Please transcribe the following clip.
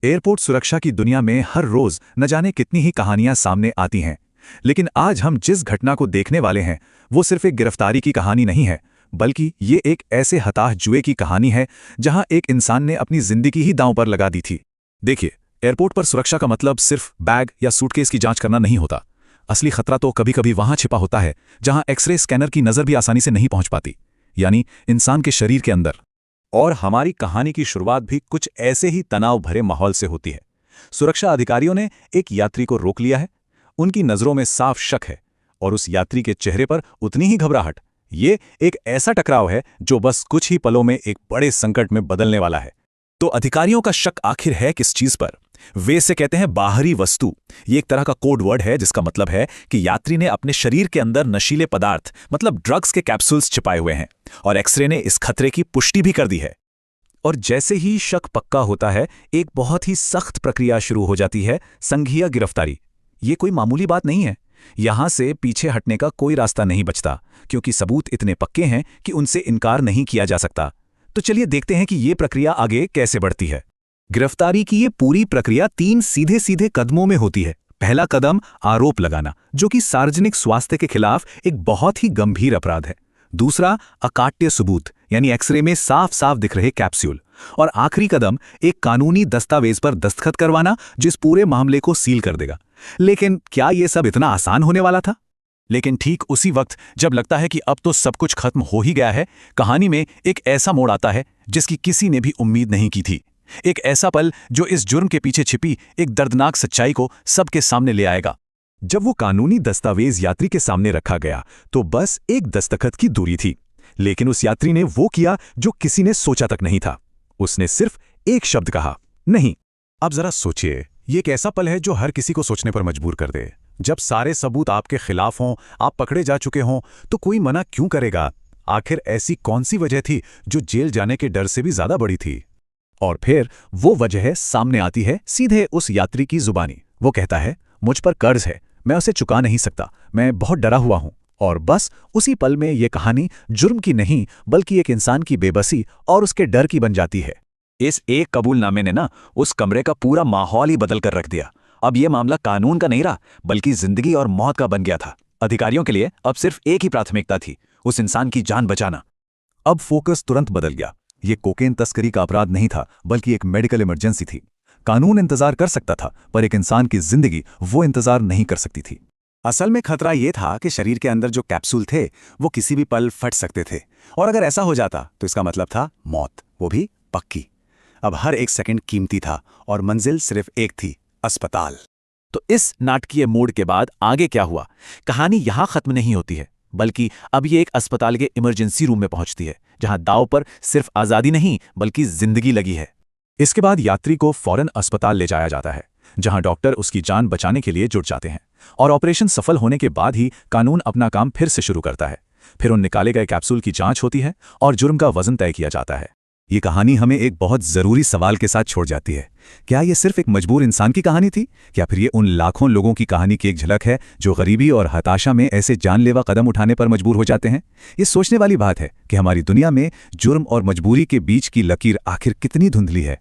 Airport सुरक्षा की दुनिया में हर रोज न जाने कितनी ही कहानियां सामने आती हैं। लेकिन आज हम जिस घटना को देखने वाले हैं वो सिर्फ एक गिरफ्तारी की कहानी नहीं है, बल्कि ये एक ऐसे हताश जुए की कहानी है जहां एक इंसान ने अपनी जिंदगी ही दांव पर लगा दी थी। देखिए, एयरपोर्ट पर सुरक्षा का मतलब सिर्फ बैग या सूटकेस की जांच करना नहीं होता। असली खतरा तो कभी कभी वहां छिपा होता है जहां एक्सरे स्कैनर की नजर भी आसानी से नहीं पहुंच पाती, यानी इंसान के शरीर के अंदर। और हमारी कहानी की शुरुआत भी कुछ ऐसे ही तनाव भरे माहौल से होती है। सुरक्षा अधिकारियों ने एक यात्री को रोक लिया है। उनकी नजरों में साफ शक है और उस यात्री के चेहरे पर उतनी ही घबराहट। ये एक ऐसा टकराव है जो बस कुछ ही पलों में एक बड़े संकट में बदलने वाला है। तो अधिकारियों का शक आखिर है किस चीज पर? वे इसे कहते हैं बाहरी वस्तु। ये एक तरह का कोड वर्ड है जिसका मतलब है कि यात्री ने अपने शरीर के अंदर नशीले पदार्थ मतलब ड्रग्स के कैप्सूल्स छिपाए हुए हैं और एक्सरे ने इस खतरे की पुष्टि भी कर दी है। और जैसे ही शक पक्का होता है, एक बहुत ही सख्त प्रक्रिया शुरू हो जाती है, संघीय गिरफ्तारी। ये कोई मामूली बात नहीं है। यहां से पीछे हटने का कोई रास्ता नहीं बचता, क्योंकि सबूत इतने पक्के हैं कि उनसे इनकार नहीं किया जा सकता। तो चलिए देखते हैं कि ये प्रक्रिया आगे कैसे बढ़ती है। गिरफ्तारी की ये पूरी प्रक्रिया 3 सीधे सीधे कदमों में होती है। पहला कदम आरोप लगाना, जो कि सार्वजनिक स्वास्थ्य के खिलाफ एक बहुत ही गंभीर अपराध है। दूसरा, अकाट्य सबूत, यानी एक्सरे में साफ साफ दिख रहे कैप्सूल। और आखिरी कदम, एक कानूनी दस्तावेज पर दस्तखत करवाना जिस पूरे मामले को सील कर देगा। लेकिन क्या यह सब इतना आसान होने वाला था? लेकिन ठीक उसी वक्त जब लगता है कि अब तो सब कुछ खत्म हो ही गया है, कहानी में एक ऐसा मोड़ आता है जिसकी किसी ने भी उम्मीद नहीं की थी। एक ऐसा पल जो इस जुर्म के पीछे छिपी एक दर्दनाक सच्चाई को सबके सामने ले आएगा। जब वो कानूनी दस्तावेज यात्री के सामने रखा गया तो बस एक दस्तखत की दूरी थी, लेकिन उस यात्री ने वो किया जो किसी ने सोचा तक नहीं था। उसने सिर्फ एक शब्द कहा, नहीं। अब जरा सोचिए, ये एक ऐसा पल है जो हर किसी को सोचने पर मजबूर कर दे। जब सारे सबूत आपके खिलाफ हों, आप पकड़े जा चुके हों, तो कोई मना क्यों करेगा? आखिर ऐसी कौन सी वजह थी जो जेल जाने के डर से भी ज्यादा बड़ी थी? और फिर वो वजह सामने आती है सीधे उस यात्री की जुबानी। वो कहता है, मुझ पर कर्ज है, मैं उसे चुका नहीं सकता, मैं बहुत डरा हुआ हूं। और बस उसी पल में ये कहानी जुर्म की नहीं बल्कि एक इंसान की बेबसी और उसके डर की बन जाती है। इस एक कबूलनामे ने ना उस कमरे का पूरा माहौल ही बदल कर रख दिया। अब ये मामला कानून का नहीं रहा, बल्कि जिंदगी और मौत का बन गया था। अधिकारियों के लिए अब सिर्फ एक ही प्राथमिकता थी, उस इंसान की जान बचाना। अब फोकस तुरंत बदल गया। ये कोकेन तस्करी का अपराध नहीं था, बल्कि एक मेडिकल इमरजेंसी थी। कानून इंतजार कर सकता था, पर एक इंसान की जिंदगी वो इंतजार नहीं कर सकती थी। असल में खतरा यह था कि शरीर के अंदर जो कैप्सूल थे वो किसी भी पल फट सकते थे, और अगर ऐसा हो जाता तो इसका मतलब था मौत, वो भी पक्की। अब हर एक सेकंड कीमती था और मंजिल सिर्फ एक थी, अस्पताल। तो इस नाटकीय मोड़ के बाद आगे क्या हुआ? कहानी यहां खत्म नहीं होती है, बल्कि अब ये एक अस्पताल के इमरजेंसी रूम में पहुंचती है, जहां दांव पर सिर्फ आजादी नहीं बल्कि जिंदगी लगी है। इसके बाद यात्री को फौरन अस्पताल ले जाया जाता है, जहां डॉक्टर उसकी जान बचाने के लिए जुट जाते हैं। और ऑपरेशन सफल होने के बाद ही कानून अपना काम फिर से शुरू करता है। फिर उन निकाले गए कैप्सूल की जांच होती है और जुर्म का वजन तय किया जाता है। ये कहानी हमें एक बहुत जरूरी सवाल के साथ छोड़ जाती है। क्या ये सिर्फ एक मजबूर इंसान की कहानी थी, या फिर ये उन लाखों लोगों की कहानी की एक झलक है जो गरीबी और हताशा में ऐसे जानलेवा कदम उठाने पर मजबूर हो जाते हैं? ये सोचने वाली बात है कि हमारी दुनिया में जुर्म और मजबूरी के बीच की लकीर आखिर कितनी धुंधली है।